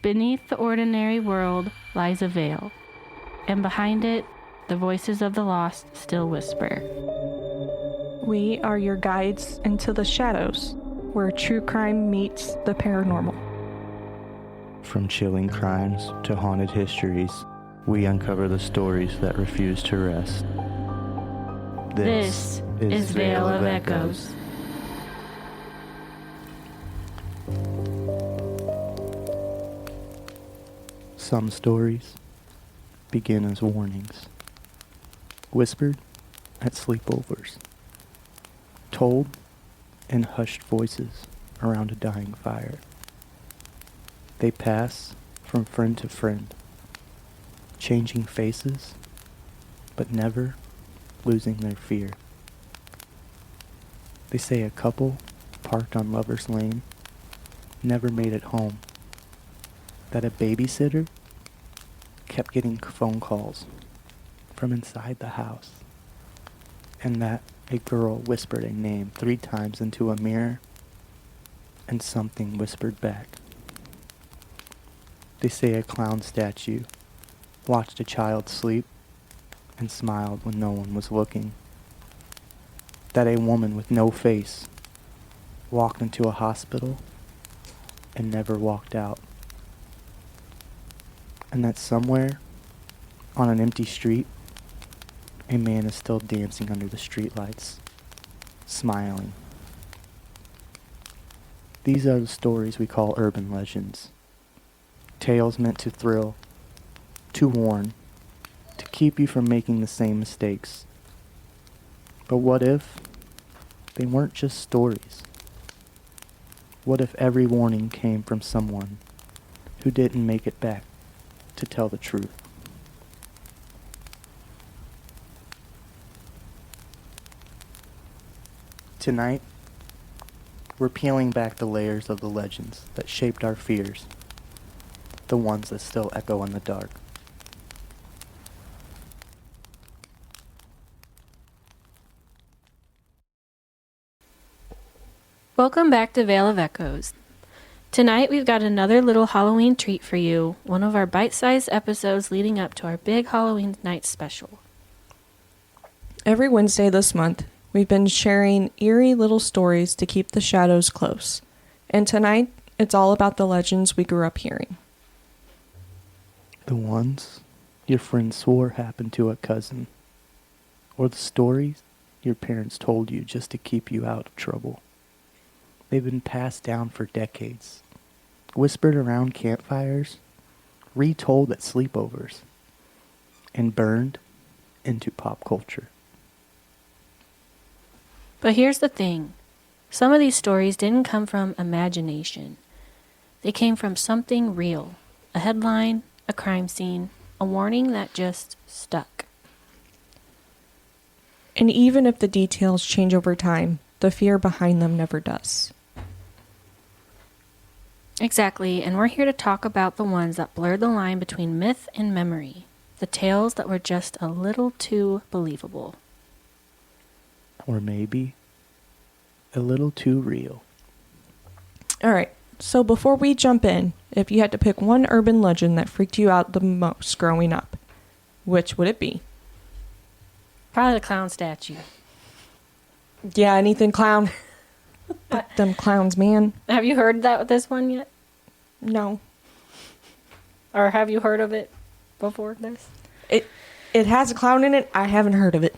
Beneath the ordinary world lies a veil, and behind it, the voices of the lost still whisper. We are your guides into the shadows, where true crime meets the paranormal. From chilling crimes to haunted histories, we uncover the stories that refuse to rest. This is Veil of Echoes. Some stories begin as warnings, whispered at sleepovers, told in hushed voices around a dying fire. They pass from friend to friend, changing faces, but never losing their fear. They say a couple parked on Lover's Lane never made it home, that a babysitter kept getting phone calls from inside the house, and that a girl whispered a name 3 times into a mirror, and something whispered back. They say a clown statue watched a child sleep and smiled when no one was looking, that a woman with no face walked into a hospital and never walked out, and that somewhere on an empty street, a man is still dancing under the streetlights, smiling. These are the stories we call urban legends. Tales meant to thrill, to warn, to keep you from making the same mistakes. But what if they weren't just stories? What if every warning came from someone who didn't make it back to tell the truth? Tonight, we're peeling back the layers of the legends that shaped our fears, the ones that still echo in the dark. Welcome back to Veil of Echoes. Tonight we've got another little Halloween treat for you, one of our bite-sized episodes leading up to our big Halloween night special. Every Wednesday this month, we've been sharing eerie little stories to keep the shadows close. And tonight, it's all about the legends we grew up hearing. The ones your friends swore happened to a cousin, or the stories your parents told you just to keep you out of trouble. They've been passed down for decades, whispered around campfires, retold at sleepovers, and burned into pop culture. But here's the thing. Some of these stories didn't come from imagination. They came from something real. A headline, a crime scene, a warning that just stuck. And even if the details change over time, the fear behind them never does. Exactly, and we're here to talk about the ones that blurred the line between myth and memory. The tales that were just a little too believable. Or maybe a little too real. All right, so before we jump in, if you had to pick one urban legend that freaked you out the most growing up, which would it be? Probably the clown statue. Yeah, anything clown. Them clowns, man. Have you heard this one yet? No. Or have you heard of it before this? It has a clown in it. I haven't heard of it.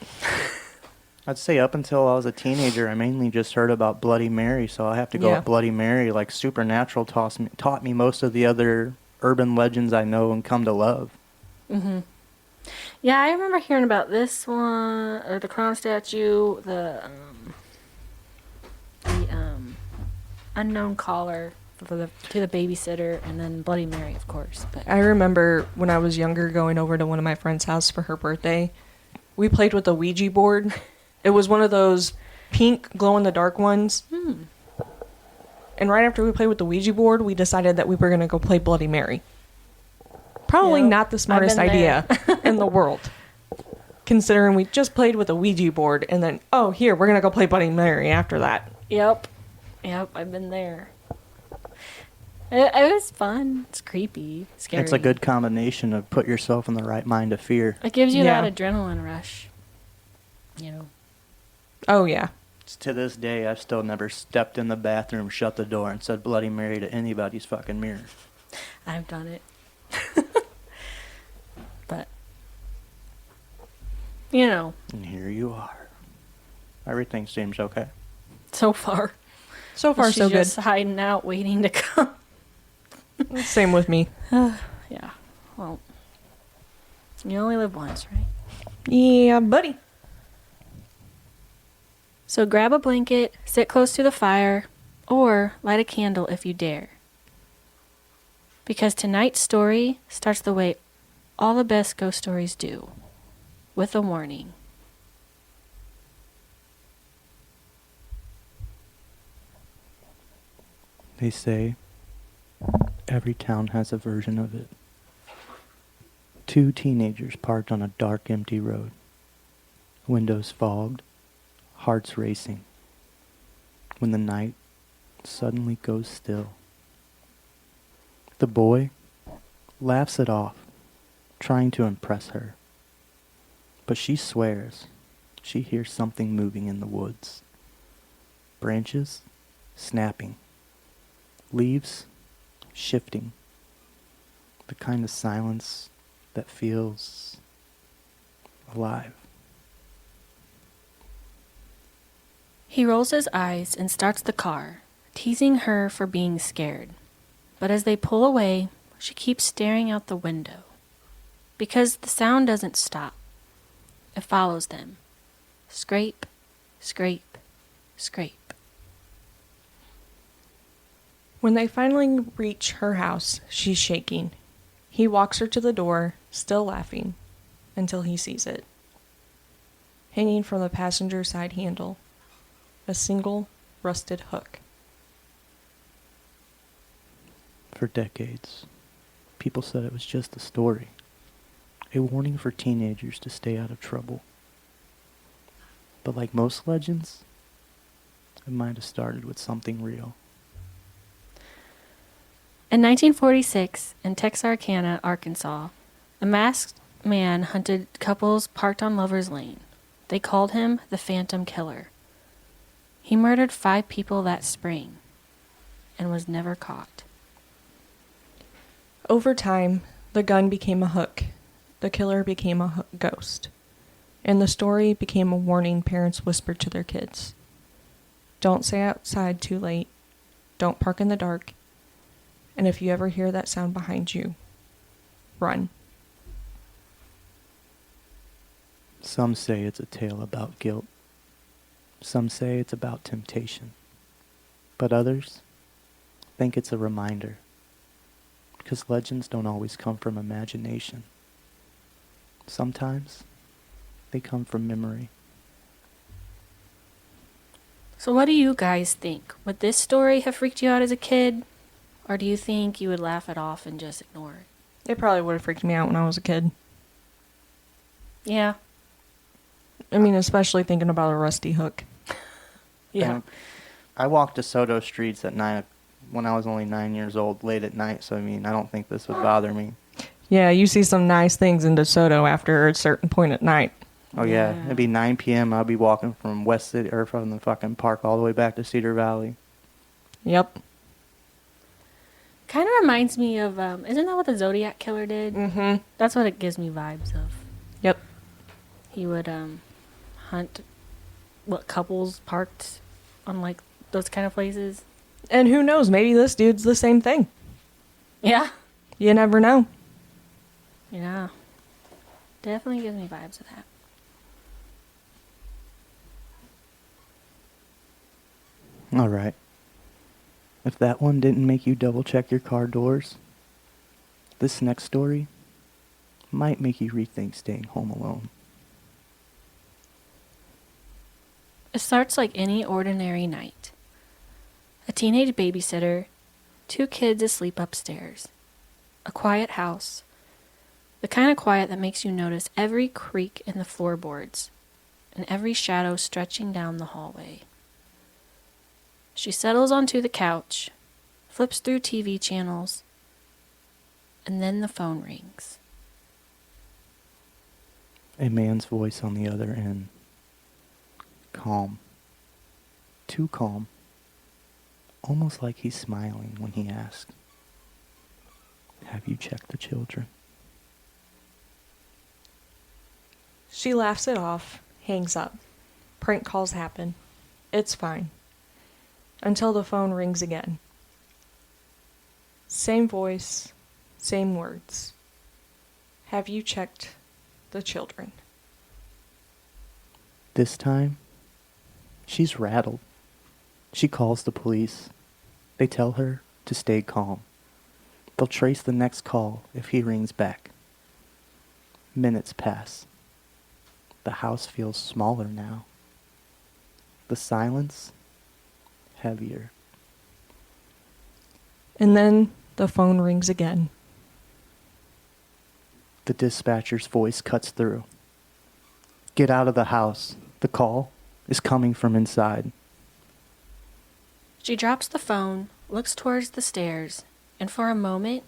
I'd say up until I was a teenager, I mainly just heard about Bloody Mary, so I have to go with Bloody Mary. Like Supernatural taught me most of the other urban legends I know and come to love. Mm-hmm. Yeah, I remember hearing about this one, or the clown statue, the unknown caller to the babysitter, and then Bloody Mary, of course. But I remember when I was younger going over to one of my friend's house for her birthday. We played with a Ouija board. It was one of those pink glow-in-the-dark ones. And right after we played with the Ouija board, we decided that we were going to go play Bloody Mary. Probably not the smartest idea in the world. Considering we just played with a Ouija board and then, we're going to go play Bloody Mary after that. Yep, I've been there. It was fun. It's creepy, scary. It's a good combination of put yourself in the right mind of fear. It gives you Yeah. that adrenaline rush. You know. Oh, yeah. To this day, I've still never stepped in the bathroom, shut the door, and said Bloody Mary to anybody's fucking mirror. I've done it. But, you know, And here you are. Everything seems okay. so far. So far, She's so good. just hiding out, waiting to come. Same with me. Yeah. Well, you only live once, right? Yeah, buddy. So grab a blanket, sit close to the fire, or light a candle if you dare. Because tonight's story starts the way all the best ghost stories do, with a warning. They say every town has a version of it. Two teenagers parked on a dark, empty road. Windows fogged, hearts racing. When the night suddenly goes still. The boy laughs it off, trying to impress her. But she swears she hears something moving in the woods. Branches snapping. Leaves shifting. The kind of silence that feels alive. He rolls his eyes and starts the car, teasing her for being scared. But as they pull away, she keeps staring out the window. Because the sound doesn't stop. It follows them. Scrape, scrape, scrape. When they finally reach her house, she's shaking. He walks her to the door, still laughing, until he sees it. Hanging from the passenger side handle, a single rusted hook. For decades, people said it was just a story. A warning for teenagers to stay out of trouble. But like most legends, it might have started with something real. In 1946, in Texarkana, Arkansas, a masked man hunted couples parked on Lover's Lane. They called him the Phantom Killer. He murdered 5 people that spring and was never caught. Over time, the gun became a hook. The killer became a ghost. And the story became a warning parents whispered to their kids. Don't stay outside too late. Don't park in the dark. And if you ever hear that sound behind you, run. Some say it's a tale about guilt. Some say it's about temptation. But others think it's a reminder. Because legends don't always come from imagination. Sometimes they come from memory. So what do you guys think? Would this story have freaked you out as a kid? Or do you think you would laugh it off and just ignore it? It probably would have freaked me out when I was a kid. Yeah. I mean, especially thinking about a rusty hook. Yeah. I walked DeSoto streets at 9 when I was only 9 years old, late at night. So I mean, I don't think this would bother me. Yeah, you see some nice things in DeSoto after a certain point at night. Oh yeah, it'd be 9 p.m. I'll be walking from West City or from the fucking park all the way back to Cedar Valley. Yep. Kind of reminds me of, isn't that what the Zodiac Killer did? Mm-hmm. That's what it gives me vibes of. Yep. He would hunt couples parked on like those kind of places. And who knows, maybe this dude's the same thing. Yeah. You never know. Yeah. Definitely gives me vibes of that. All right. If that one didn't make you double check your car doors, this next story might make you rethink staying home alone. It starts like any ordinary night. A teenage babysitter, 2 kids asleep upstairs, a quiet house, the kind of quiet that makes you notice every creak in the floorboards and every shadow stretching down the hallway. She settles onto the couch, flips through TV channels, and then the phone rings. A man's voice on the other end. Calm. Too calm. Almost like he's smiling when he asks, "Have you checked the children?" She laughs it off, hangs up. Prank calls happen. It's fine. Until the phone rings again. Same voice, same words. "Have you checked the children?" This time, she's rattled. She calls the police. They tell her to stay calm. They'll trace the next call if he rings back. Minutes pass. The house feels smaller now. The silence, heavier. And then the phone rings again. The dispatcher's voice cuts through. "Get out of the house. The call is coming from inside." She drops the phone, looks towards the stairs, and for a moment,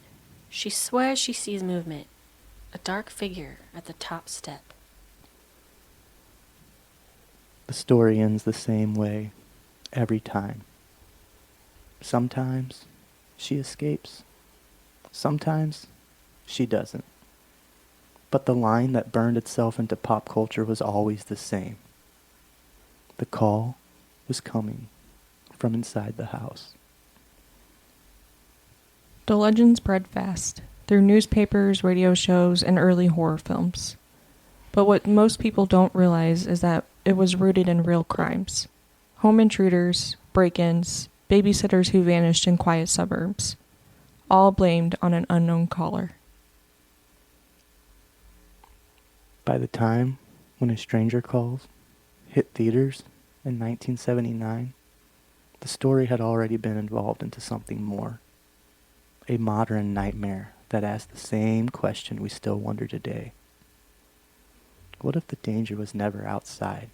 she swears she sees movement. A dark figure at the top step. The story ends the same way every time. Sometimes she escapes. Sometimes she doesn't. But the line that burned itself into pop culture was always the same. The call was coming from inside the house. The legend spread fast through newspapers, radio shows, and early horror films. But what most people don't realize is that it was rooted in real crimes. Home intruders, break-ins, babysitters who vanished in quiet suburbs. All blamed on an unknown caller. By the time When a Stranger Calls hit theaters in 1979, the story had already been evolved into something more. A modern nightmare that asked the same question we still wonder today. What if the danger was never outside,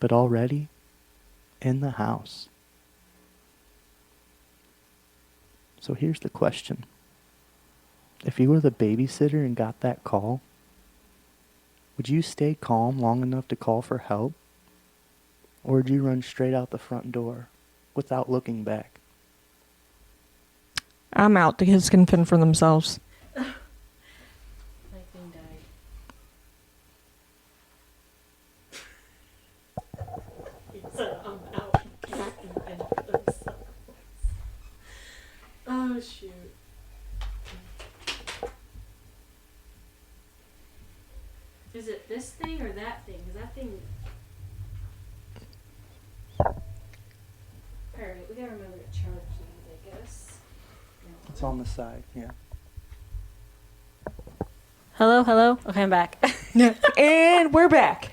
but already in the house? So here's the question. If you were the babysitter and got that call, would you stay calm long enough to call for help? Or would you run straight out the front door without looking back? I'm out. The kids can fend for themselves. My thing died. He said, "I'm out." Kids can fend for themselves. Oh, shoot. Is it this thing or that thing? Because that thing... Alright, we gotta remember to charge these, I guess. It's on the side, yeah. Hello, hello? Okay, I'm back. And we're back.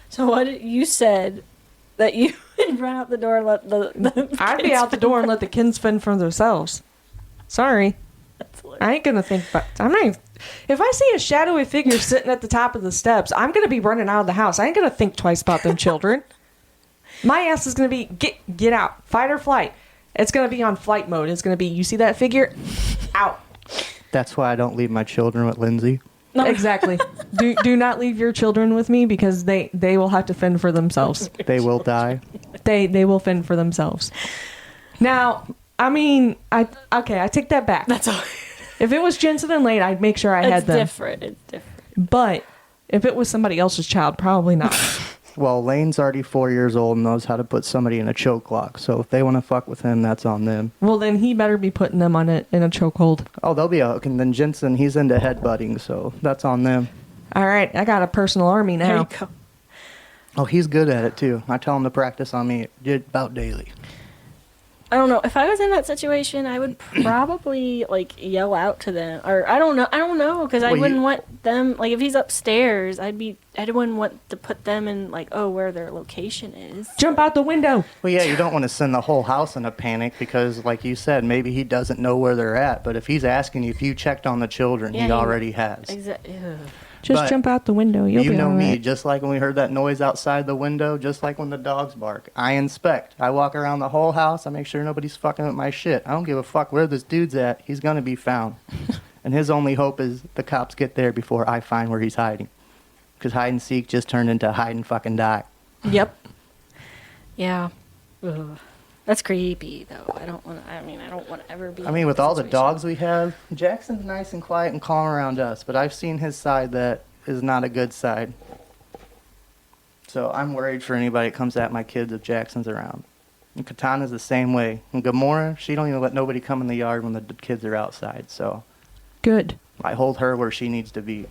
So what you said that you would run out the door and let the I'd be out the door and let the kids fend for themselves. Sorry. I ain't gonna think about I'm not even, if I see a shadowy figure sitting at the top of the steps, I'm gonna be running out of the house. I ain't gonna think twice about them children. My ass is gonna be get out. Fight or flight. It's gonna be on flight mode. It's gonna be, you see that figure? Out. That's why I don't leave my children with Lyndsay. No. Exactly. Do not leave your children with me, because they will have to fend for themselves. They will die. They will fend for themselves. Now, I mean, I take that back. That's all. If it was Jensen and Lane, I'd make sure I had them. It's different. But if it was somebody else's child, probably not. Well, Lane's already 4 years old and knows how to put somebody in a choke lock. So if they want to fuck with him, that's on them. Well, then he better be putting them on it in a chokehold. Oh, they'll be out. And then Jensen, he's into headbutting, so that's on them. All right, I got a personal army There now. you go. Oh, he's good at it, too. I tell him to practice on me about daily. I don't know. If I was in that situation, I would probably yell out to them, or I don't know, because I Well, wouldn't want them. Like if he's upstairs, I'd be I wouldn't want to put them in, like, oh, where their location is. Jump out the window. Well, yeah, you don't want to send the whole house in a panic because, like you said, maybe he doesn't know where they're at. But if he's asking you if you checked on the children, Yeah, he already has. Exactly. Just But jump out the window. You'll You be know all me, right. just like when we heard that noise outside the window, just like when the dogs bark. I inspect. I walk around the whole house. I make sure nobody's fucking with my shit. I don't give a fuck where this dude's at. He's going to be found. And his only hope is the cops get there before I find where he's hiding. Because hide and seek just turned into hide and fucking die. Yep. Yeah. Ugh. That's creepy, though. I don't want to ever be. I mean, in with that all the situation. dogs we have, Jackson's nice and quiet and calm around us. But I've seen his side that is not a good side. So I'm worried for anybody that comes at my kids if Jackson's around. And Katana's the same way. And Gamora, she don't even let nobody come in the yard when the kids are outside. So Good. I hold her where she needs to be.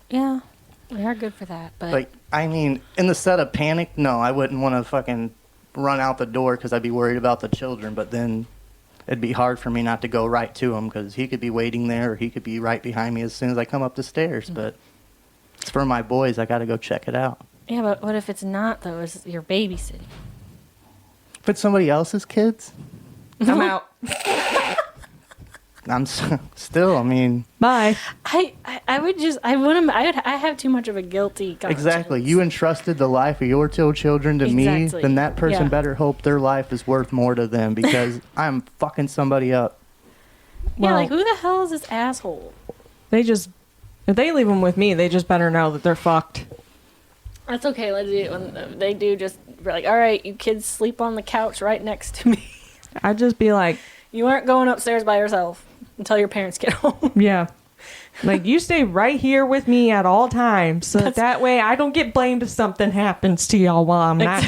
Yeah, we are good for that. But Like, I mean, in the set of panic, no, I wouldn't want to fucking run out the door because I'd be worried about the children. But then it'd be hard for me not to go right to him because he could be waiting there or he could be right behind me as soon as I come up the stairs. But it's for my boys. I got to go check it out. yeah, but what if it's not though? Is you're babysitting? If it's somebody else's kids, I'm out. I'm still, I mean, Bye. I would just I wouldn't I have too much of a guilty conscience. exactly. You entrusted the life of your two children to me, Exactly. then that person Yeah. better hope their life is worth more to them because I'm fucking somebody up. Yeah, Well- like who the hell is this asshole? They just, if they leave them with me, they just better know that they're fucked. That's okay. Let's do it when they do. Just be like, all right, you kids sleep on the couch right next to me. I'd just be like, You aren't going upstairs by yourself until your parents get home. yeah. Like, you stay right here with me at all times. So that way I don't get blamed if something happens to y'all while I'm not,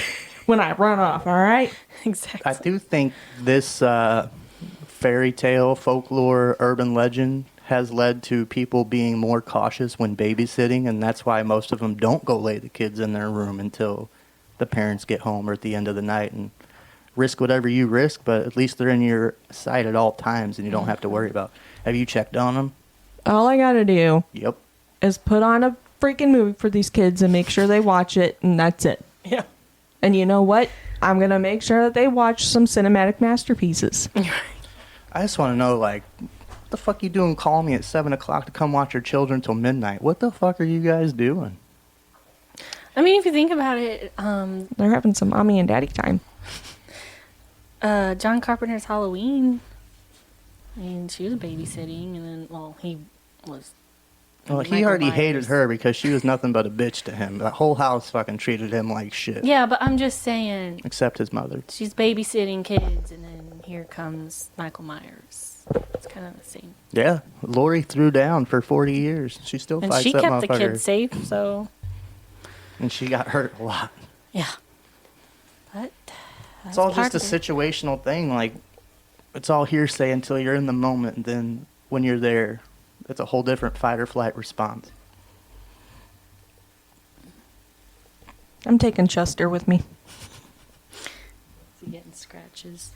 when I run off, all right? Exactly. I do think this fairy tale, folklore, urban legend has led to people being more cautious when babysitting, and that's why most of them don't go lay the kids in their room until the parents get home or at the end of the night and risk whatever you risk, but at least they're in your sight at all times and you don't have to worry about. Have you checked on them? All I gotta do Yep. is put on a freaking movie for these kids and make sure they watch it, and that's it. Yeah. And you know what? I'm gonna make sure that they watch some cinematic masterpieces. I just want to know, like, what the fuck you doing calling me at 7 o'clock to come watch your children till midnight? What the fuck are you guys doing? I mean, if you think about it, They're having some mommy and daddy time. John Carpenter's Halloween. I mean, she was babysitting, and then, well, he was. Well, he Michael already Myers. hated her because she was nothing but a bitch to him. The whole house fucking treated him like shit. Yeah, but I'm just saying, Except his mother. she's babysitting kids, and then here comes Michael Myers. It's kind of the same. Yeah. Lori threw down for 40 years. She still And fights she that kept the motherfucker. kids safe, so And she got hurt a lot. yeah. But It's all just a situational thing. Like, it's all hearsay until you're in the moment. And then when you're there, it's a whole different fight or flight response. I'm taking Chester with me. Getting scratches.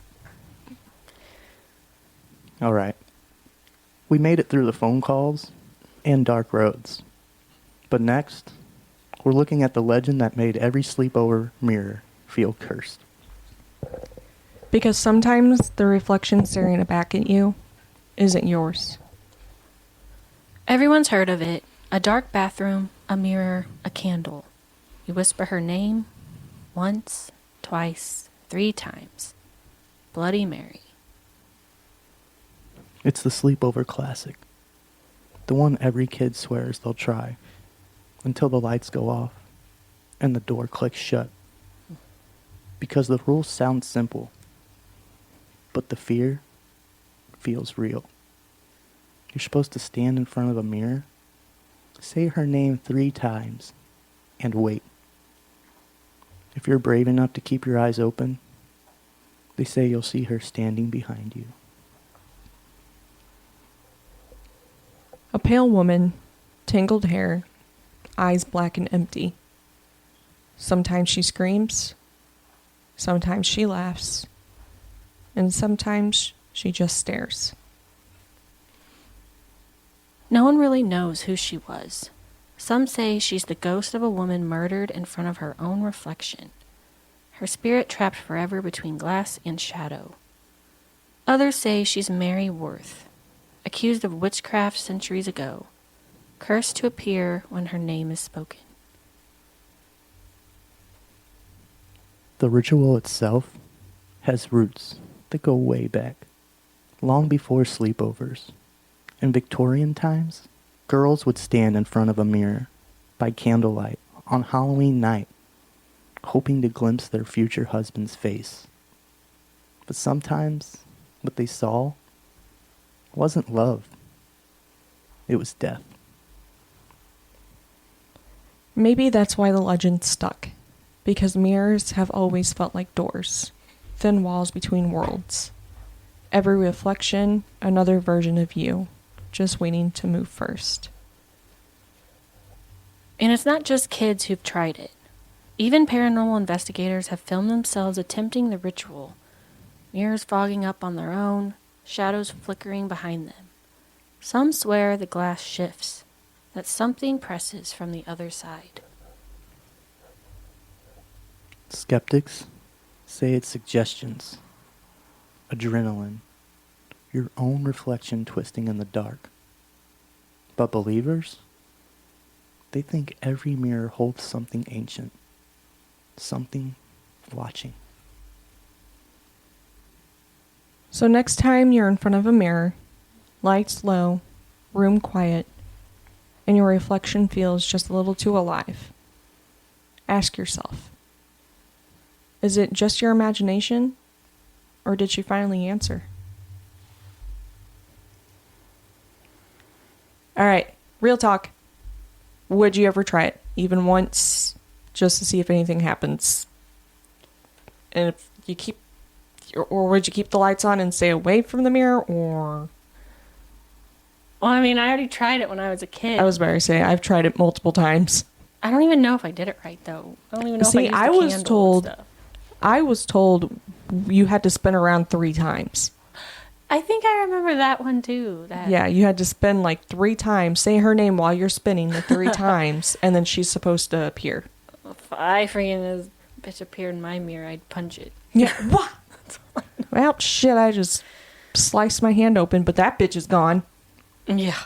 All right. We made it through the phone calls and dark roads. But next, we're looking at the legend that made every sleepover mirror feel cursed. Because sometimes the reflection staring back at you isn't yours. Everyone's heard of it. A dark bathroom, a mirror, a candle. You whisper her name once, twice, 3 times. Bloody Mary. It's the sleepover classic. The one every kid swears they'll try until the lights go off and the door clicks shut. Because the rules sound simple, but the fear feels real. You're supposed to stand in front of a mirror, say her name 3 times, and wait. If you're brave enough to keep your eyes open, they say you'll see her standing behind you. A pale woman, tangled hair, eyes black and empty. Sometimes she screams, sometimes she laughs, and sometimes she just stares. No one really knows who she was. Some say she's the ghost of a woman murdered in front of her own reflection, her spirit trapped forever between glass and shadow. Others say she's Mary Worth, accused of witchcraft centuries ago, cursed to appear when her name is spoken. The ritual itself has roots that go way back, long before sleepovers. In Victorian times, girls would stand in front of a mirror by candlelight on Halloween night, hoping to glimpse their future husband's face. But sometimes what they saw wasn't love. It was death. Maybe that's why the legend stuck. Because mirrors have always felt like doors, thin walls between worlds. Every reflection, another version of you, just waiting to move first. And it's not just kids who've tried it. Even paranormal investigators have filmed themselves attempting the ritual, mirrors fogging up on their own, shadows flickering behind them. Some swear the glass shifts, that something presses from the other side. Skeptics say it's suggestions, adrenaline, your own reflection twisting in the dark. But believers, they think every mirror holds something ancient, something watching. So next time you're in front of a mirror, lights low, room quiet, and your reflection feels just a little too alive, ask yourself, is it just your imagination, or did she finally answer? All right, real talk. Would you ever try it, even once, just to see if anything happens? And if you keep, or would you keep the lights on and stay away from the mirror, or? Well, I mean, I already tried it when I was a kid. I was about to say, I've tried it multiple times. I don't even know if I did it right, though. I don't even know See, if I I used the was candle told- and stuff. I was told you had to spin around 3 times. I think I remember that one, too. Yeah, you had to spin like 3 times. Say her name while you're spinning the 3 times, and then she's supposed to appear. If I freaking this bitch appeared in my mirror, I'd punch it. Yeah. What? Well, shit, I just sliced my hand open, but that bitch is gone. Yeah.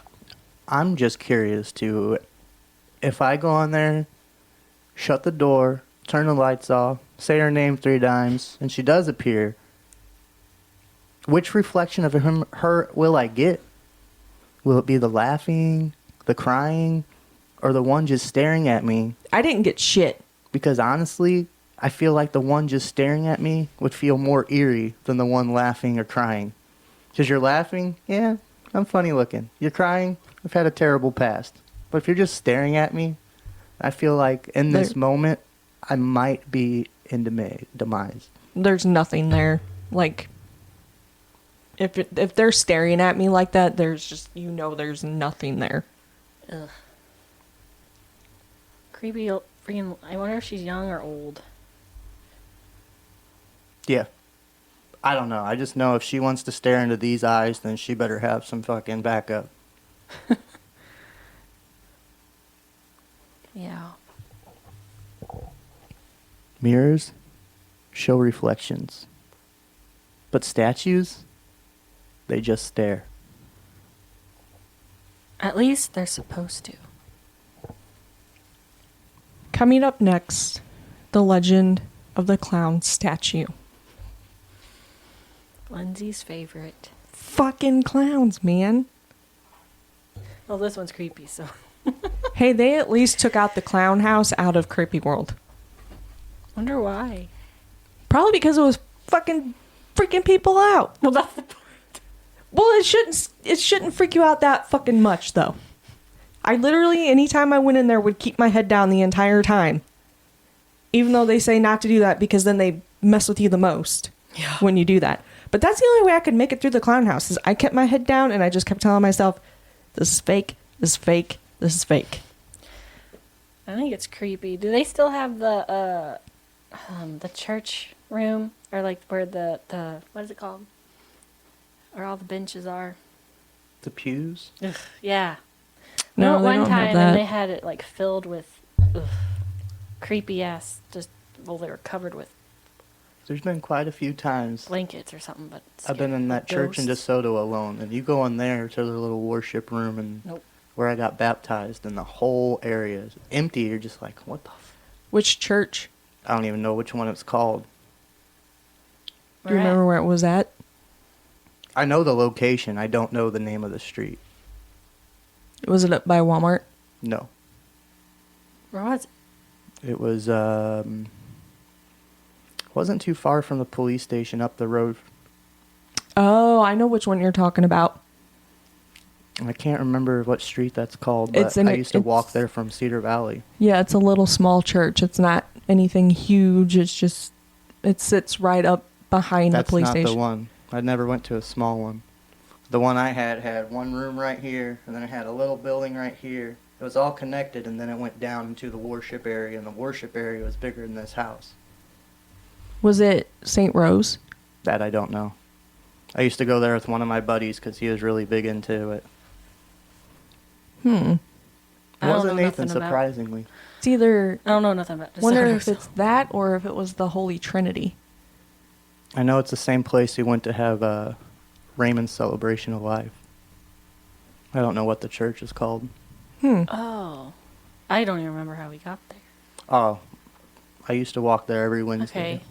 I'm just curious to, if I go in there, shut the door, turn the lights off, say her name 3 times, and she does appear, which reflection of her will I get? Will it be the laughing, the crying, or the one just staring at me? I didn't get shit. Because honestly, I feel like the one just staring at me would feel more eerie than the one laughing or crying. Because you're laughing, yeah, I'm funny looking. You're crying, I've had a terrible past. But if you're just staring at me, I feel like in this moment, I might be in demise. There's nothing there. Like, if they're staring at me like that, there's just, there's nothing there. Ugh. Creepy. Freaking. I wonder if she's young or old. Yeah. I don't know. I just know if she wants to stare into these eyes, then she better have some fucking backup. Yeah. Mirrors show reflections. But statues, they just stare. At least they're supposed to. Coming up next, the legend of the clown statue. Lyndsay's favorite. Fucking clowns, man. Well, this one's creepy, so. Hey, they at least took out the clown house out of Creepy World. Wonder why. Probably because it was fucking freaking people out. Well, that's the point. Well, it shouldn't freak you out that fucking much, though. I literally, anytime I went in there, would keep my head down the entire time. Even though they say not to do that because then they mess with you the most when you do that. But that's the only way I could make it through the clown house is I kept my head down and I just kept telling myself, this is fake, this is fake, this is fake. I think it's creepy. Do they still have the church room? Or like where the what is it called? Where all the benches are? The pews? Ugh, yeah. No, they one don't have time, that. and they had it like filled with creepy ass. They were covered with There's been quite a few times blankets or something. But I've been in that church in DeSoto alone, and you go in there to the little worship room and Nope. where I got baptized, and the whole area is empty. You're just like, what the Which church? I don't even know which one it's called. Do you remember where it was at? I know the location. I don't know the name of the street. Was it up by Walmart? No. Where was it? It was, wasn't too far from the police station up the road. Oh, I know which one you're talking about. I can't remember what street that's called, but I used to walk there from Cedar Valley. Yeah, it's a little small church. It's not anything huge. It's just, it sits right up behind the police station. That's not the one. I never went to a small one. The one I had one room right here, and then it had a little building right here. It was all connected, and then it went down into the worship area, and the worship area was bigger than this house. Was it St. Rose? That I don't know. I used to go there with one of my buddies because he was really big into it. I don't Wasn't know Nathan, nothing about- surprisingly. It's either, I don't know nothing about this. wonder if it's that or if it was the Holy Trinity. I know it's the same place we went to have Raymond's celebration of life. I don't know what the church is called. Oh, I don't even remember how we got there. Oh, I used to walk there every Wednesday. Okay,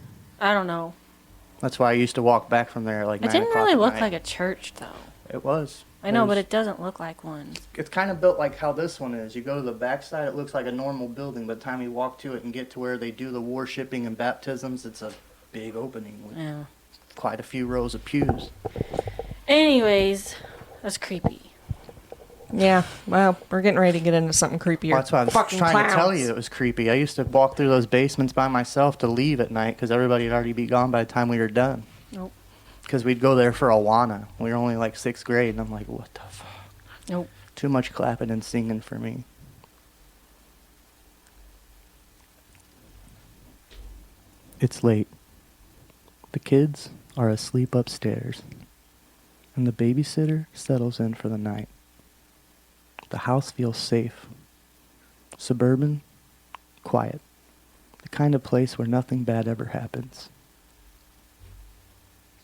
I don't know. That's why I used to walk back from there like 9 It didn't o'clock really at look night. like a church, though. It was. I know, but There's- it doesn't look like one. It's kind of built like how this one is. You go to the backside, it looks like a normal building. By the time you walk to it and get to where they do the worshiping and baptisms, it's a big opening with Yeah. quite a few rows of pews. Anyways, that's creepy. Yeah, well, we're getting ready to get into something creepier. Well, that's why I was Fucking trying to tell clowns. you it was creepy. I used to walk through those basements by myself to leave at night because everybody had already be gone by the time we were done. Nope. Because we'd go there for Awana. We were only like 6th grade, and I'm like, what the fuck? Nope. Too much clapping and singing for me. It's late. The kids are asleep upstairs, and the babysitter settles in for the night. The house feels safe. Suburban, quiet. The kind of place where nothing bad ever happens.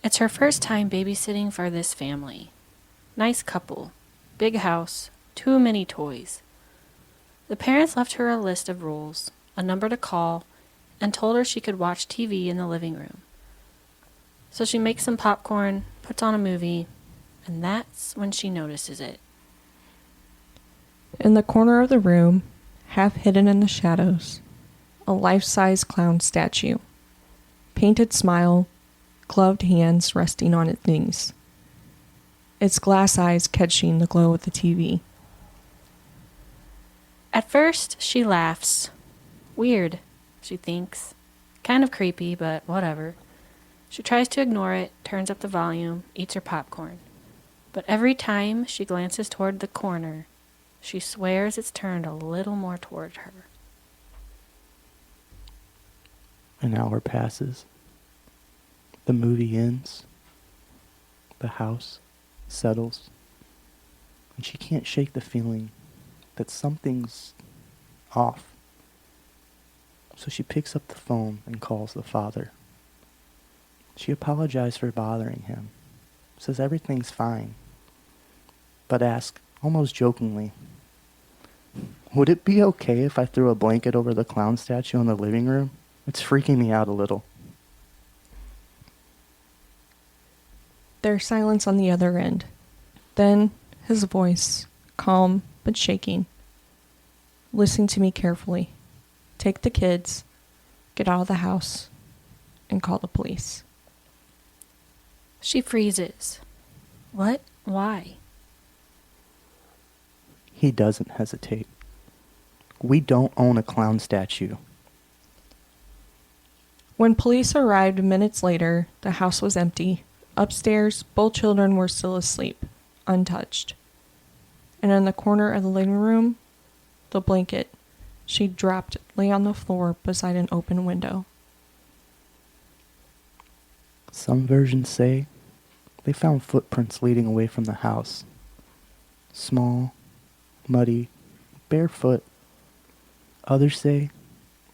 It's her first time babysitting for this family. Nice couple. Big house. Too many toys. The parents left her a list of rules, a number to call, and told her she could watch TV in the living room. So she makes some popcorn, puts on a movie, and that's when she notices it. In the corner of the room, half hidden in the shadows, a life-size clown statue. Painted smile, gloved hands resting on its knees. Its glass eyes catching the glow of the TV. At first, she laughs. Weird, she thinks. Kind of creepy, but whatever. She tries to ignore it, turns up the volume, eats her popcorn. But every time she glances toward the corner, she swears it's turned a little more toward her. An hour passes. The movie ends. The house settles. And she can't shake the feeling that something's off. So she picks up the phone and calls the father. She apologized for bothering him. Says everything's fine. But asks, almost jokingly, would it be okay if I threw a blanket over the clown statue in the living room? It's freaking me out a little. There's silence on the other end. Then his voice, calm but shaking. Listen to me carefully. Take the kids, get out of the house, and call the police. She freezes. What? Why? He doesn't hesitate. We don't own a clown statue. When police arrived minutes later, the house was empty. Upstairs, both children were still asleep, untouched. And in the corner of the living room, the blanket she dropped lay on the floor beside an open window. Some versions say they found footprints leading away from the house. Small, muddy, barefoot. Others say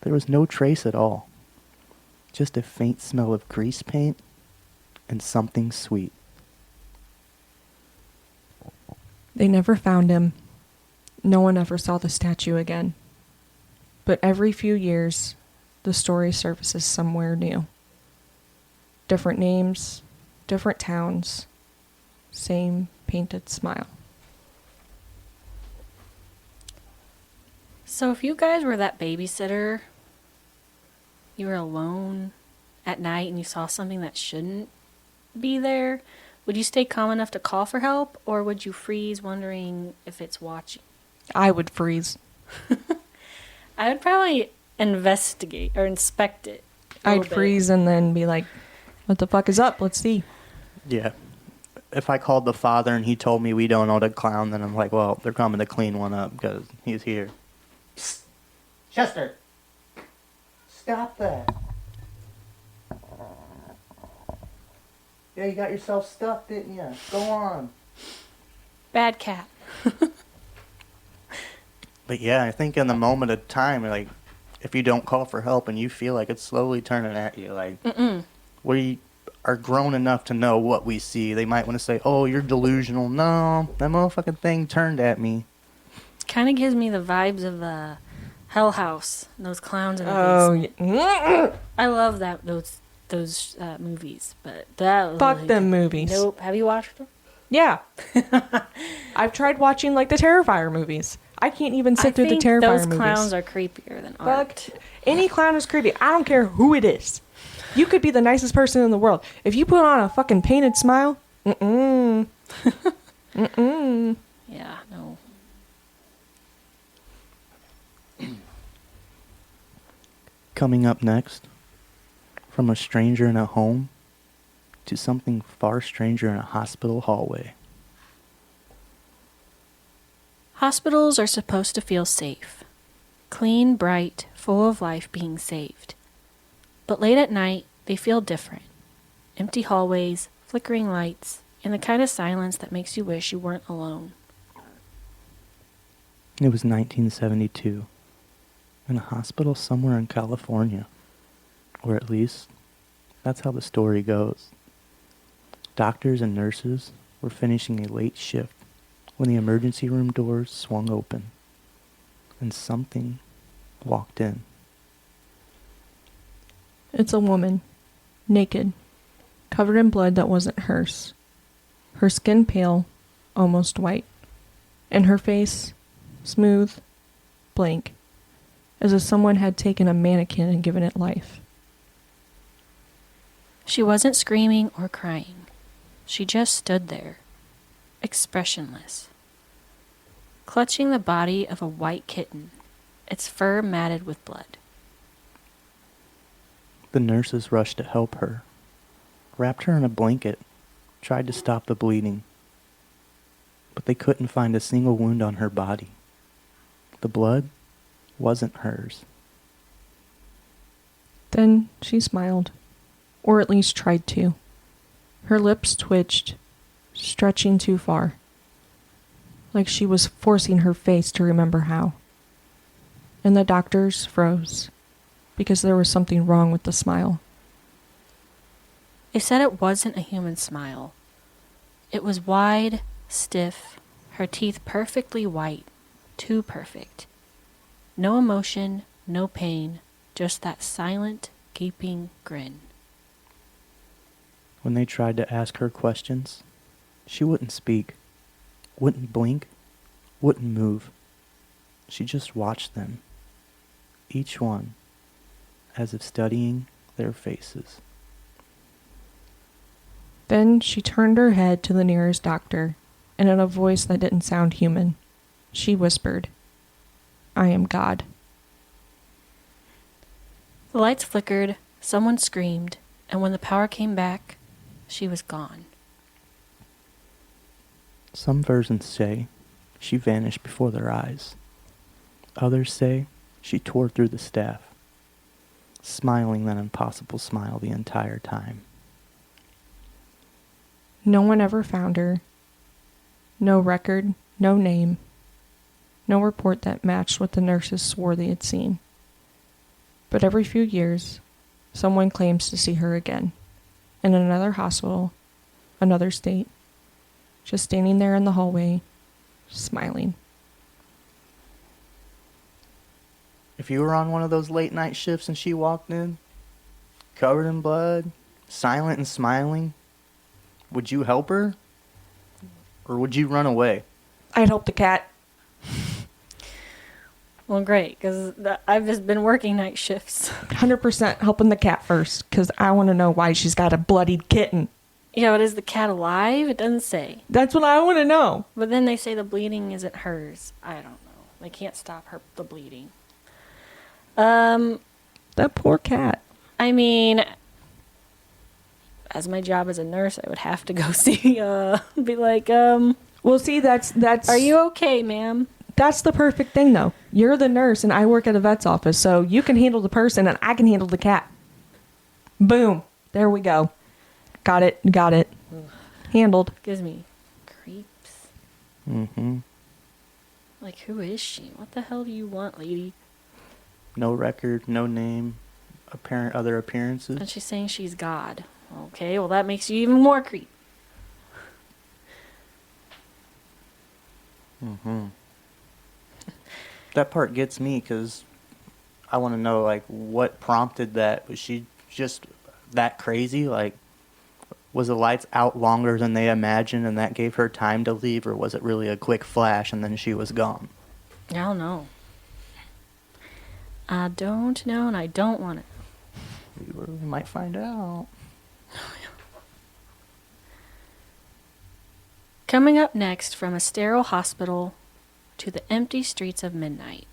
there was no trace at all, just a faint smell of grease paint and something sweet. They never found him. No one ever saw the statue again. But every few years, the story surfaces somewhere new. Different names, different towns, same painted smile. So if you guys were that babysitter, you were alone at night and you saw something that shouldn't be there, would you stay calm enough to call for help, or would you freeze wondering if it's watching? I would freeze. I would probably investigate or inspect it. I'd freeze and then be like, what the fuck is up? Let's see. Yeah. If I called the father and he told me we don't own a clown, then I'm like, well, they're coming to clean one up because he's here. Psst. Chester! Stop that. Yeah, you got yourself stuck, didn't you? Go on. Bad cat. But yeah, I think in the moment of time, like, if you don't call for help and you feel like it's slowly turning at you, like, we are grown enough to know what we see. They might want to say, oh, you're delusional. No, that motherfucking thing turned at me. Kind of gives me the vibes of Hell House, those clowns in the basement. Yeah. I love those movies, but that Fuck them movies. Nope. Have you watched them? Yeah. I've tried watching like the Terrifier movies. I can't even sit through the Terrifier those movies. clowns are creepier than art. Fuck. Any clown is creepy. I don't care who it is. You could be the nicest person in the world. If you put on a fucking painted smile, mm-mm. Yeah, no. Coming up next, from a stranger in a home to something far stranger in a hospital hallway. Hospitals are supposed to feel safe. Clean, bright, full of life being saved. But late at night, they feel different. Empty hallways, flickering lights, and the kind of silence that makes you wish you weren't alone. It was 1972, in a hospital somewhere in California. Or at least, that's how the story goes. Doctors and nurses were finishing a late shift when the emergency room doors swung open, and something walked in. It's a woman, naked, covered in blood that wasn't hers. Her skin pale, almost white, and her face smooth, blank, as if someone had taken a mannequin and given it life. She wasn't screaming or crying. She just stood there, expressionless, clutching the body of a white kitten, its fur matted with blood. The nurses rushed to help her, wrapped her in a blanket, tried to stop the bleeding, but they couldn't find a single wound on her body. The blood wasn't hers. Then she smiled, or at least tried to. Her lips twitched, stretching too far, like she was forcing her face to remember how. And the doctors froze, because there was something wrong with the smile. They said it wasn't a human smile. It was wide, stiff, her teeth perfectly white, too perfect. No emotion, no pain, just that silent, gaping grin. When they tried to ask her questions, she wouldn't speak, wouldn't blink, wouldn't move. She just watched them, each one, as if studying their faces. Then she turned her head to the nearest doctor, and in a voice that didn't sound human, she whispered, "I am God." The lights flickered, someone screamed, and when the power came back, she was gone. Some versions say she vanished before their eyes. Others say she tore through the staff, smiling that impossible smile the entire time. No one ever found her. No record, no name, No report that matched what the nurses swore they had seen. But every few years, someone claims to see her again. In another hospital, another state. Just standing there in the hallway, smiling. If you were on one of those late night shifts and she walked in, covered in blood, silent and smiling, would you help her? Or would you run away? I'd help the cat. Well, great, because I've just been working night shifts. 100% helping the cat first, because I want to know why she's got a bloodied kitten. Yeah, but is the cat alive? It doesn't say. That's what I want to know. But then they say the bleeding isn't hers. I don't know. They can't stop the bleeding. That poor cat. I mean, as my job as a nurse, I would have to go see, be like, Well, see, that's. are you okay, ma'am? That's the perfect thing, though. You're the nurse, and I work at a vet's office, so you can handle the person, and I can handle the cat. Boom. There we go. Got it. Handled. Gives me creeps. Mm-hmm. Like, who is she? What the hell do you want, lady? No record, no name, other And appearances. she's saying she's God. Okay, well, that makes you even more creep. Mm-hmm. That part gets me because I want to know, like, what prompted that. Was she just that crazy? Like, was the lights out longer than they imagined and that gave her time to leave? Or was it really a quick flash and then she was gone? I don't know. I don't know, and I don't want it. We might find out. Coming up next, from a sterile hospital to the empty streets of midnight,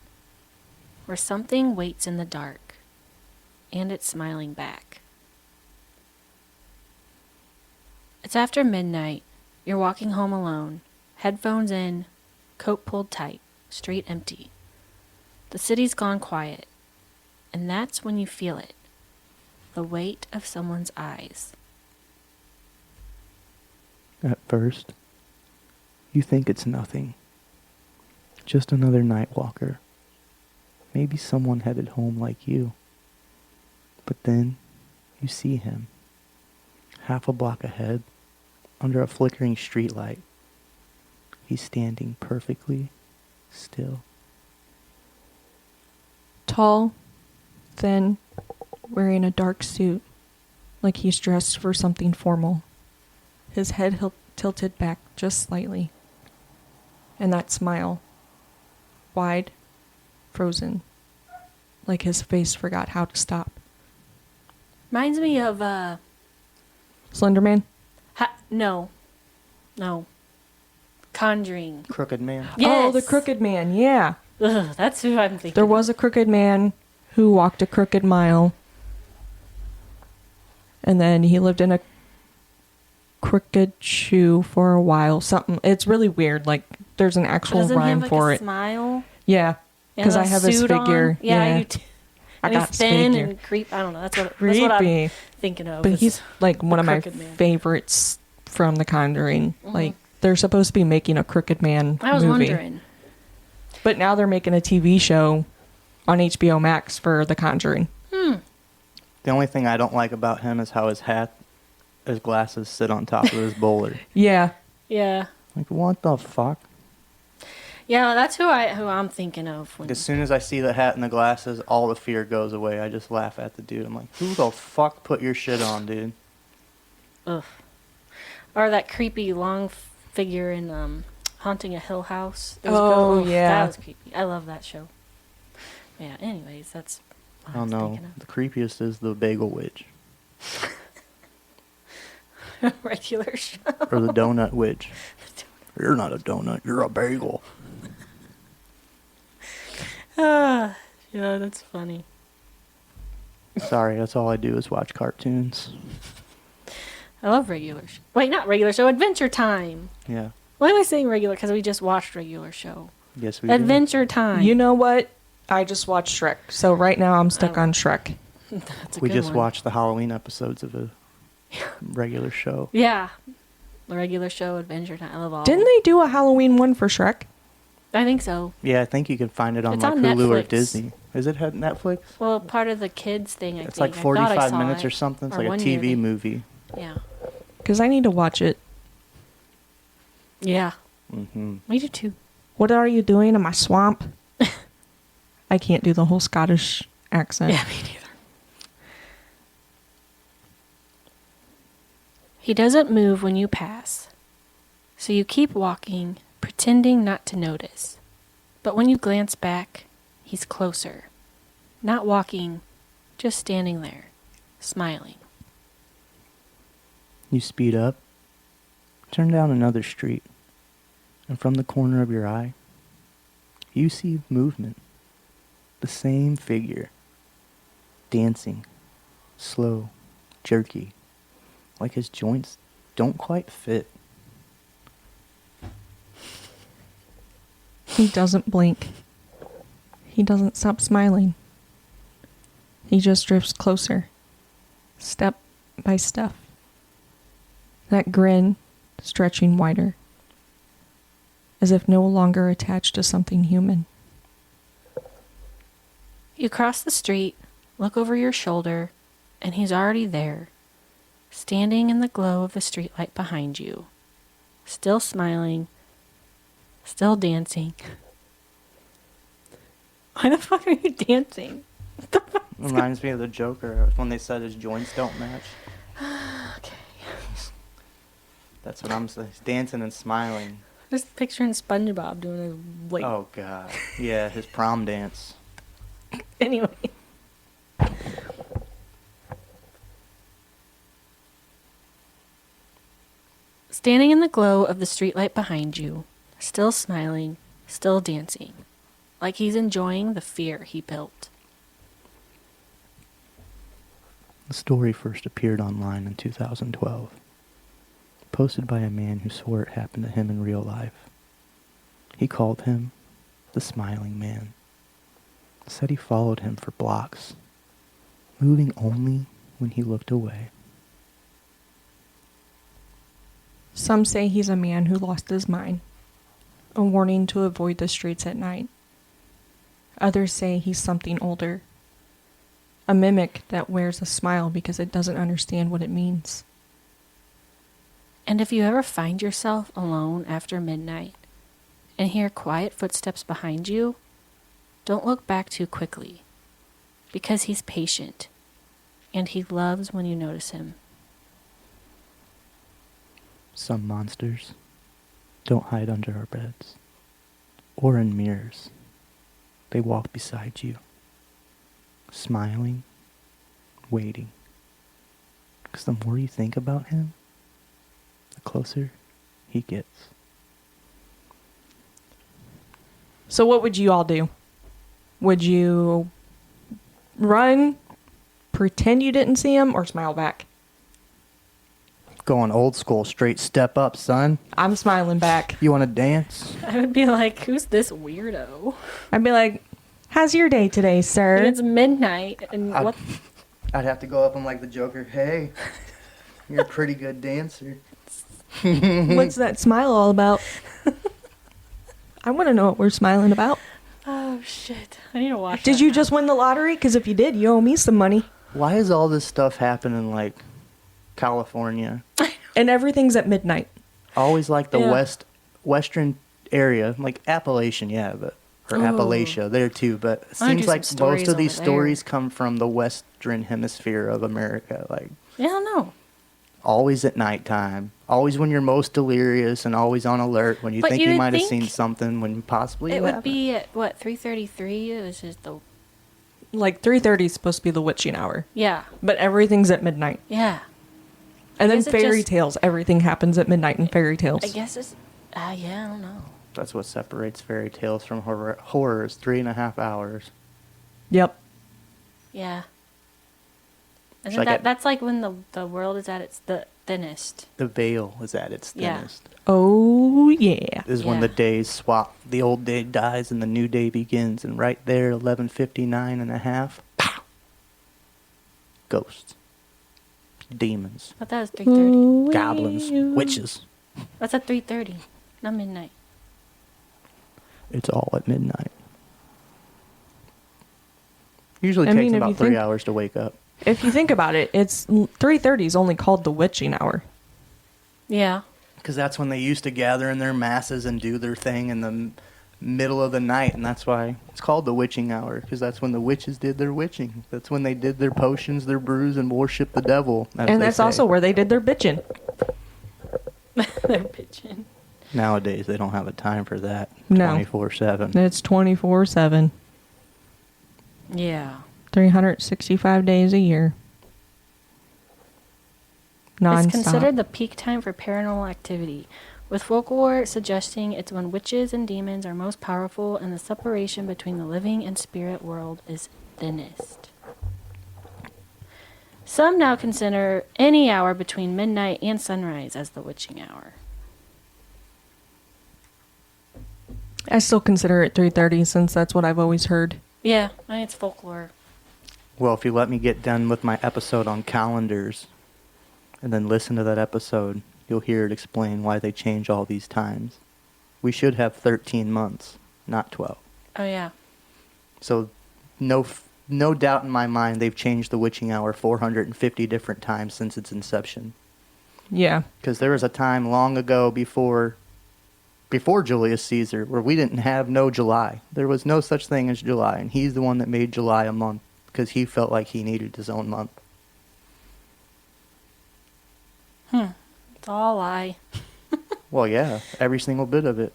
where something waits in the dark, and it's smiling back. It's after midnight. You're walking home alone, headphones in, coat pulled tight, street empty. The city's gone quiet, and that's when you feel it, the weight of someone's eyes. At first, you think it's nothing. Just another night walker. Maybe someone headed home like you. But then, you see him. Half a block ahead, under a flickering streetlight. He's standing perfectly still. Tall, thin, wearing a dark suit, like he's dressed for something formal. His head tilted back just slightly. And that smile, wide, frozen, like his face forgot how to stop. Reminds me of, Slenderman? No. Conjuring. Crooked man. Yes. Oh, the Crooked Man, yeah. Ugh, that's who I'm thinking. There was a crooked man who walked a crooked mile. And then he lived in a crooked shoe for a while. Something. It's really weird. Like, there's an actual Doesn't he rhyme have, like, for a it. Smile. Yeah. Because I have his suit figure. on? Yeah, you I and got he's his thin figure. and creep. I don't know. That's what Creepy. I'm thinking of. But is he's like one the of my Crooked Man. favorites from The Conjuring. Mhm. Like, they're supposed to be making a Crooked Man I was movie. wondering. But now they're making a TV show on HBO Max for The Conjuring. The only thing I don't like about him is how his glasses sit on top of his bowler. Yeah. Yeah. Like, what the fuck? Yeah, that's who I'm thinking of. When, As soon as I see the hat and the glasses, all the fear goes away. I just laugh at the dude. I'm like, who the fuck put your shit on, dude? ugh. Or that creepy long figure in Haunting a Hill House. It was Oh, yeah. That was creepy. I love that show. Yeah, anyways, that's what Oh I was no, thinking the creepiest is the bagel witch. of. Regular show. Or the donut witch. You're not a donut, you're a bagel. Yeah, that's funny. Sorry, that's all I do is watch cartoons. I love regular show. Wait, not regular show. Adventure Time. Yeah. Why am I saying regular? Because we just watched regular show. Yes, we do. Adventure Time. You know what? I just watched Shrek. So right now I'm stuck on Shrek. That's a We good just one. watched the Halloween episodes of a regular show. Yeah. The regular show, Adventure Time. I love all Didn't of they do a Halloween one for Shrek? I think so. Yeah, I think you can find it on It's like on Hulu or Netflix. Disney. Is it had Netflix? Well, part of the kids thing, I It's think. like I thought I 45 saw minutes it. or something. It's Or like a one TV year. movie. Yeah. Because I need to watch it. Yeah. Mm-hmm. Me too. What are you doing in my swamp? I can't do the whole Scottish accent. Yeah, me neither. He doesn't move when you pass, so you keep walking, pretending not to notice. But when you glance back, he's closer. Not walking, just standing there, smiling. You speed up, turn down another street, and from the corner of your eye, you see movement. The same figure, dancing, slow, jerky, like his joints don't quite fit. He doesn't blink. He doesn't stop smiling. He just drifts closer, step by step. That grin stretching wider, as if no longer attached to something human. You cross the street, look over your shoulder, and he's already there, standing in the glow of the streetlight behind you, still smiling, still dancing. Why the fuck are you dancing? Reminds me of the Joker when they said his joints don't match. Okay. That's what I'm saying. He's dancing and smiling. Just picturing SpongeBob doing his, like, Oh, God. Yeah, his prom dance. anyway. Standing in the glow of the streetlight behind you, still smiling, still dancing, like he's enjoying the fear he built. The story first appeared online in 2012, posted by a man who swore it happened to him in real life. He called him the Smiling Man. Said he followed him for blocks, moving only when he looked away. Some say he's a man who lost his mind, a warning to avoid the streets at night. Others say he's something older, a mimic that wears a smile because it doesn't understand what it means. And if you ever find yourself alone after midnight and hear quiet footsteps behind you, don't look back too quickly, because he's patient, and he loves when you notice him. Some monsters don't hide under our beds or in mirrors. They walk beside you, smiling, waiting. Because the more you think about him, the closer he gets. So what would you all do? Would you run, pretend you didn't see him, or smile back? Going old school, straight step up, son. I'm smiling back. You want to dance? I would be like, who's this weirdo? I'd be like, how's your day today, And sir? it's midnight, and what? I'd have to go up and like the Joker. Hey, you're a pretty good dancer. What's that smile all about? I want to know what we're smiling about. Oh, shit. I need to watch Did that you now. just win the lottery? Because if you did, you owe me some money. Why is all this stuff happening like California? And everything's at midnight. Always like the Yeah. western area, like Appalachian, yeah, but or Ooh. Appalachia there too. But it I wanna seems do some like stories most of these over there. stories come from the western hemisphere of America. Like Yeah, I don't know. always at nighttime, always when you're most delirious, and always on alert when you But think you you would might have think seen something when possibly It you would haven't. be at, what, 3:33? It was just the... Like 3:30 is supposed to be the witching hour. Yeah. But everything's at midnight. Yeah. And then guess it fairy just- tales. Everything happens at midnight in fairy tales. I guess it's... yeah, I don't know. That's what separates fairy tales from horrors. 3.5 hours. Yep. Yeah. It's Isn't like that... a- That's like when the world is at its the thinnest. The veil is at its Yeah. thinnest. Oh, yeah. Is when Yeah. the days swap. The old day dies and the new day begins. And right there, 11:59 and a half, pow! Ghosts. Demons. But that was 3:30. Goblins. Witches. That's at 3:30, not midnight. It's all at midnight. Usually I takes mean, if about you 3 think- hours to wake up. If you think about it, it's 3:30 is only called the witching hour. Yeah. Because that's when they used to gather in their masses and do their thing in the middle of the night, and that's why it's called the witching hour, because that's when the witches did their witching. That's when they did their potions, their brews, and worshiped the devil. And that's also where they did their bitching. They're bitching. Nowadays, they don't have a time for that. No. 24/7. It's 24/7. Yeah. 365 days a year. Non-stop. It's considered the peak time for paranormal activity, with folklore suggesting it's when witches and demons are most powerful and the separation between the living and spirit world is thinnest. Some now consider any hour between midnight and sunrise as the witching hour. I still consider it 3:30 since that's what I've always heard. Yeah, I mean, it's folklore. Well, if you let me get done with my episode on calendars and then listen to that episode, you'll hear it explain why they change all these times. We should have 13 months, not 12. Oh, yeah. So no doubt in my mind they've changed the witching hour 450 different times since its inception. Yeah. Because there was a time long ago before Julius Caesar where we didn't have no July. There was no such thing as July, and he's the one that made July a month because he felt like he needed his own month. It's all a lie. Well, yeah, every single bit of it.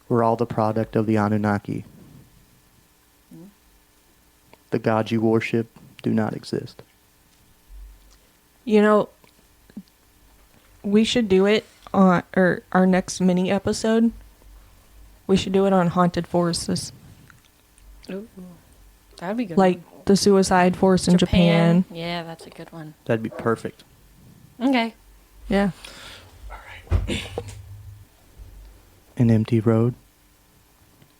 We're all the product of the Anunnaki. The gods you worship do not exist. You know, we should do it on our next mini episode. We should do it on haunted forests. Ooh, that'd be good. Like the suicide forest in Japan. Yeah, that's a good one. That'd be perfect. Okay. Yeah. An empty road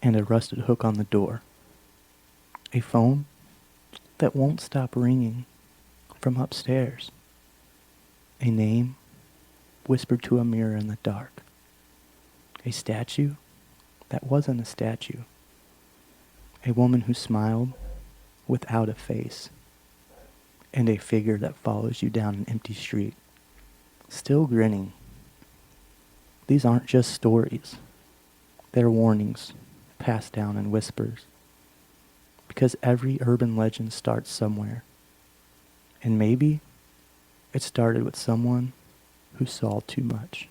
and a rusted hook on the door. A phone that won't stop ringing from upstairs. A name whispered to a mirror in the dark. A statue that wasn't a statue. A woman who smiled without a face. And a figure that follows you down an empty street, still grinning. These aren't just stories. They're warnings passed down in whispers. Because every urban legend starts somewhere. And maybe it started with someone who saw too much.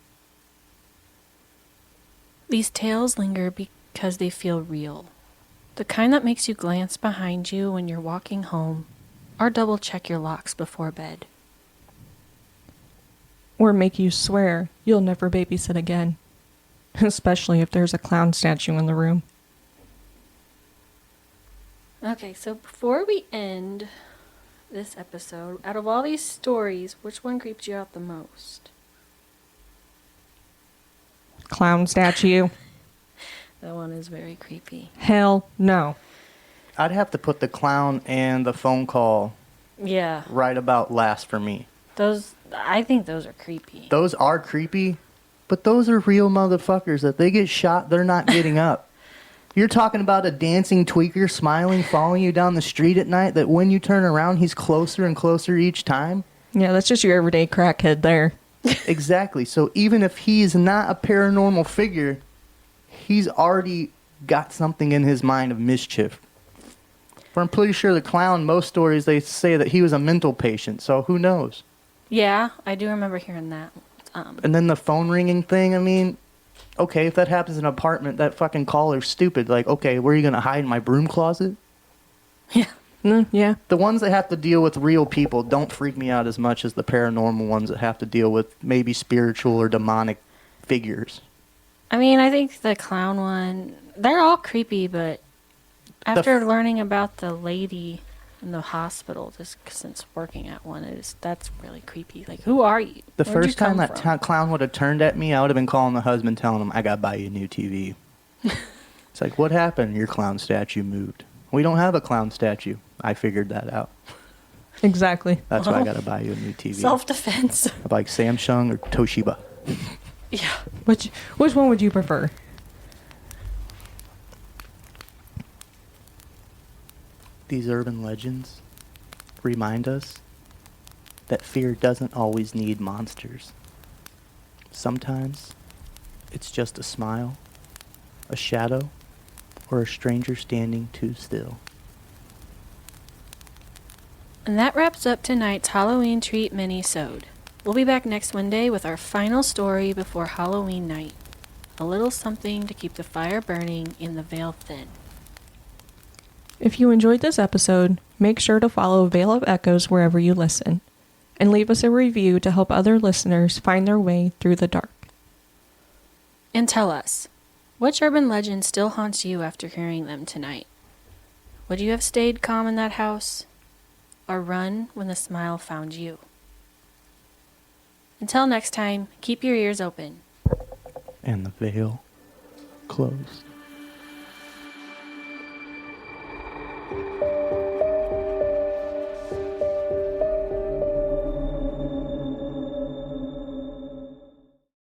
These tales linger because they feel real. The kind that makes you glance behind you when you're walking home, or double check your locks before bed. Or make you swear you'll never babysit again. Especially if there's a clown statue in the room. Okay, so before we end this episode, out of all these stories, which one creeps you out the most? Clown statue. That one is very creepy. Hell no. I'd have to put the clown and the phone call Yeah, right about last for me. I think those are creepy. Those are creepy, but those are real motherfuckers. If they get shot, they're not getting up. You're talking about a dancing tweaker smiling, following you down the street at night, that when you turn around, he's closer and closer each time? Yeah, that's just your everyday crackhead there. Exactly. So even if he's not a paranormal figure, he's already got something in his mind of mischief. But I'm pretty sure the clown, most stories, they say that he was a mental patient, so who knows? Yeah, I do remember hearing that. And then the phone ringing thing, I mean, okay, if that happens in an apartment, that fucking caller's stupid. Like, okay, where are you going to hide in my broom closet? Yeah. Yeah. The ones that have to deal with real people don't freak me out as much as the paranormal ones that have to deal with maybe spiritual or demonic figures. I mean, I think the clown one, they're all creepy, but after learning about the lady in the hospital, just since working at one, that's really creepy. Like, who are you? The Where'd you first time come that from? clown would have turned at me, I would have been calling the husband, telling him, I got to buy you a new TV. It's like, what happened? Your clown statue moved. We don't have a clown statue. I figured that out. Exactly. That's why I got to buy you a new TV. Self-defense. I like Samsung or Toshiba. Yeah. Which one would you prefer? These urban legends remind us that fear doesn't always need monsters. Sometimes it's just a smile, a shadow, or a stranger standing too still. And that wraps up tonight's Halloween Treat Mini-Sode. We'll be back next Monday with our final story before Halloween night. A little something to keep the fire burning and the veil thin. If you enjoyed this episode, make sure to follow Veil of Echoes wherever you listen, and leave us a review to help other listeners find their way through the dark. And tell us, which urban legend still haunts you after hearing them tonight? Would you have stayed calm in that house? Or run when the smile found you? Until next time, keep your ears open. And the veil closed.